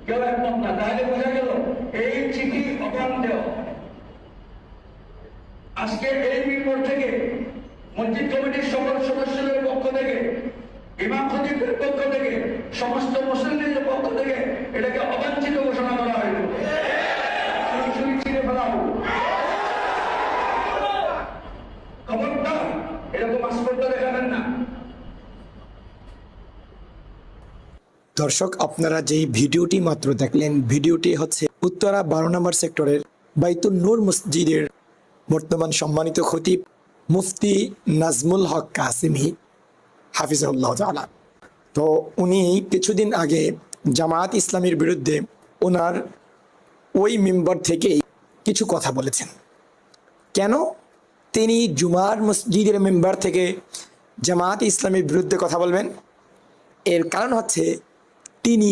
কেউ একমত না। তাহলে বোঝা গেল এই চিঠি অবান্তর। আজকে এই মিম্বর থেকে মসজিদ কমিটির সকল সদস্যদের পক্ষ থেকে, ইমাম খতিবের পক্ষ থেকে, সমস্ত মুসলিমদের পক্ষ থেকে এটাকে অবাঞ্ছিত ঘোষণা করা হইল। ছিঁড়ে ফেলা হল। খবরদার এরকম আস্পর্ধা দেখাবেন না। দর্শক, আপনারা যেই ভিডিওটি মাত্র দেখলেন, ভিডিওটি হচ্ছে উত্তরা 12 নম্বর সেক্টরের বাইতুল নূর মসজিদের বর্তমান সম্মানিত খতিব মুফতি নাজমুল হক কাসিমি হাফিজাহুল্লাহ তাআলা। তো উনি কিছুদিন আগে জামায়াত ইসলামীর বিরুদ্ধে ওনার ওই মেম্বার থেকেই কিছু কথা বলেছেন। কেন তিনি জুমার মসজিদের মেম্বার থেকে জামায়াত ইসলামীর বিরুদ্ধে কথা বলবেন? এর কারণ হচ্ছে তিনি